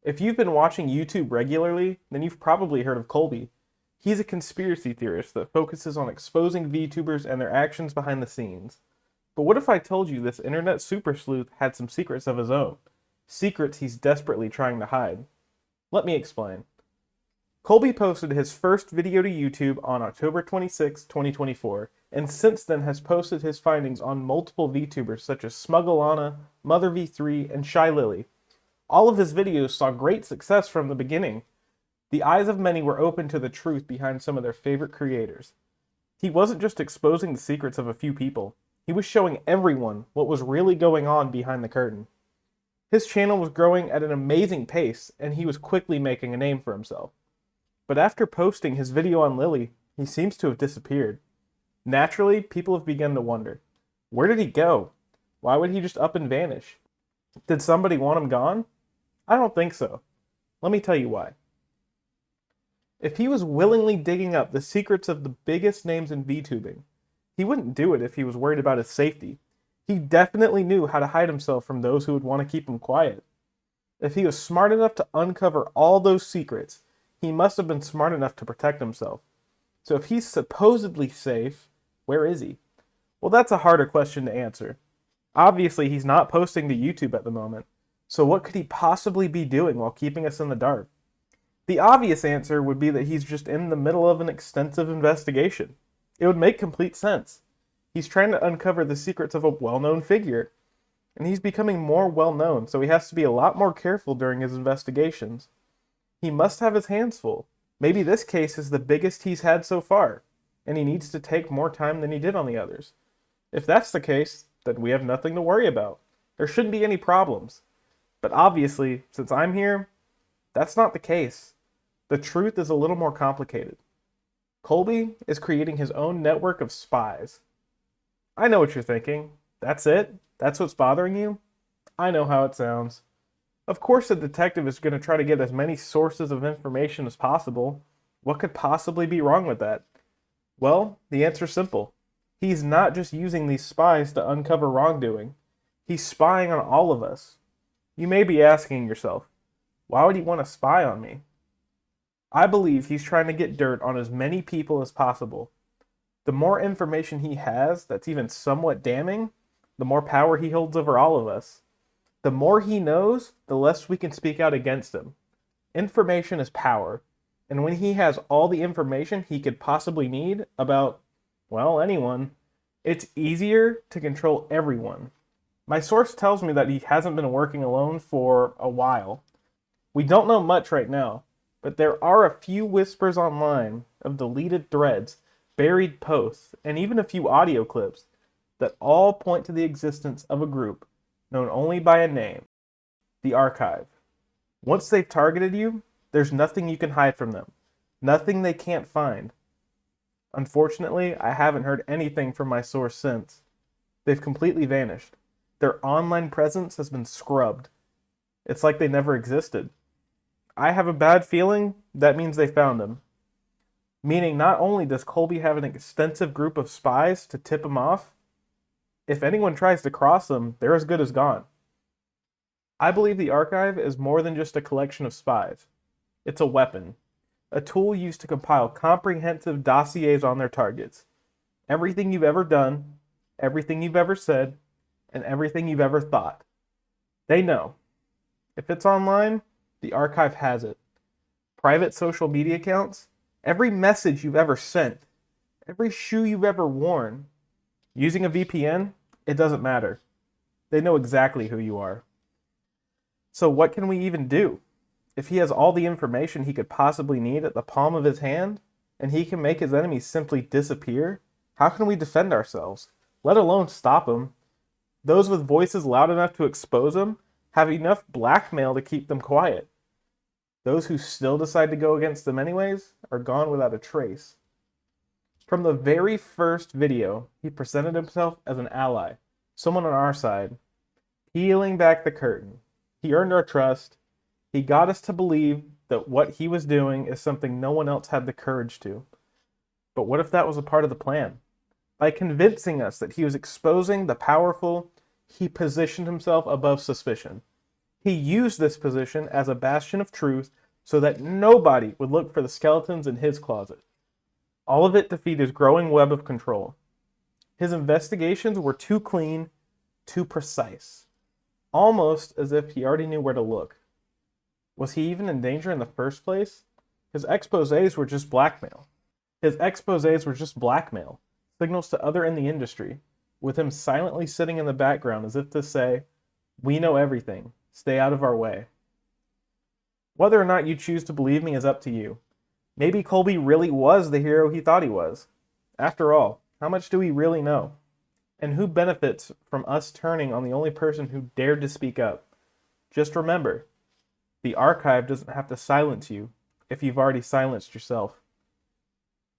If you've been watching YouTube regularly, then you've probably heard of Colby. He's a conspiracy theorist that focuses on exposing VTubers and their actions behind the scenes. But what if I told you this internet super sleuth had some secrets of his own? Secrets he's desperately trying to hide. Let me explain. Colby posted his first video to YouTube on October 26, 2024, and since then has posted his findings on multiple VTubers such as Smugglana, Mother V3, and Shy Lily. All of his videos saw great success from the beginning. The eyes of many were open to the truth behind some of their favorite creators. He wasn't just exposing the secrets of a few people, he was showing everyone what was really going on behind the curtain. His channel was growing at an amazing pace, and he was quickly making a name for himself. But after posting his video on Lily, he seems to have disappeared. Naturally, people have begun to wonder, where did he go? Why would he just up and vanish? Did somebody want him gone? I don't think so. Let me tell you why. If he was willingly digging up the secrets of the biggest names in VTubing, he wouldn't do it if he was worried about his safety. He definitely knew how to hide himself from those who would want to keep him quiet. If he was smart enough to uncover all those secrets, he must have been smart enough to protect himself. So if he's supposedly safe, where is he? Well, that's a harder question to answer. Obviously, he's not posting to YouTube at the moment. So what could he possibly be doing while keeping us in the dark? The obvious answer would be that he's just in the middle of an extensive investigation. It would make complete sense. He's trying to uncover the secrets of a well-known figure, and he's becoming more well-known, so he has to be a lot more careful during his investigations. He must have his hands full. Maybe this case is the biggest he's had so far, and he needs to take more time than he did on the others. If that's the case, then we have nothing to worry about. There shouldn't be any problems. But obviously, since I'm here, that's not the case. The truth is a little more complicated. Colby is creating his own network of spies. I know what you're thinking. That's it? That's what's bothering you? I know how it sounds. Of course a detective is going to try to get as many sources of information as possible. What could possibly be wrong with that? Well, the answer's simple. He's not just using these spies to uncover wrongdoing. He's spying on all of us. You may be asking yourself, why would he want to spy on me? I believe he's trying to get dirt on as many people as possible. The more information he has that's even somewhat damning, the more power he holds over all of us. The more he knows, the less we can speak out against him. Information is power, and when he has all the information he could possibly need about, well, anyone, it's easier to control everyone. My source tells me that he hasn't been working alone for a while. We don't know much right now, but there are a few whispers online of deleted threads, buried posts, and even a few audio clips that all point to the existence of a group known only by a name, the Archive. Once they've targeted you, there's nothing you can hide from them, nothing they can't find. Unfortunately, I haven't heard anything from my source since. They've completely vanished. Their online presence has been scrubbed. It's like they never existed. I have a bad feeling that means they found him. Meaning not only does Colby have an extensive group of spies to tip him off, if anyone tries to cross them, they're as good as gone. I believe the Archive is more than just a collection of spies. It's a weapon, a tool used to compile comprehensive dossiers on their targets. Everything you've ever done, everything you've ever said, and everything you've ever thought. They know. If it's online, the Archive has it. Private social media accounts, every message you've ever sent, every shoe you've ever worn. Using a VPN, it doesn't matter. They know exactly who you are. So what can we even do? If he has all the information he could possibly need at the palm of his hand, and he can make his enemies simply disappear, how can we defend ourselves? Let alone stop him. Those with voices loud enough to expose him have enough blackmail to keep them quiet. Those who still decide to go against them anyways are gone without a trace. From the very first video, he presented himself as an ally, someone on our side, peeling back the curtain. He earned our trust. He got us to believe that what he was doing is something no one else had the courage to. But what if that was a part of the plan? By convincing us that he was exposing the powerful, he positioned himself above suspicion. He used this position as a bastion of truth so that nobody would look for the skeletons in his closet. All of it to feed his growing web of control. His investigations were too clean, too precise, almost as if he already knew where to look. Was he even in danger in the first place? His exposés were just blackmail. Signals to others in the industry, with him silently sitting in the background as if to say, "We know everything. Stay out of our way." Whether or not you choose to believe me is up to you. Maybe Colby really was the hero he thought he was. After all, how much do we really know? And who benefits from us turning on the only person who dared to speak up? Just remember, the archive doesn't have to silence you if you've already silenced yourself.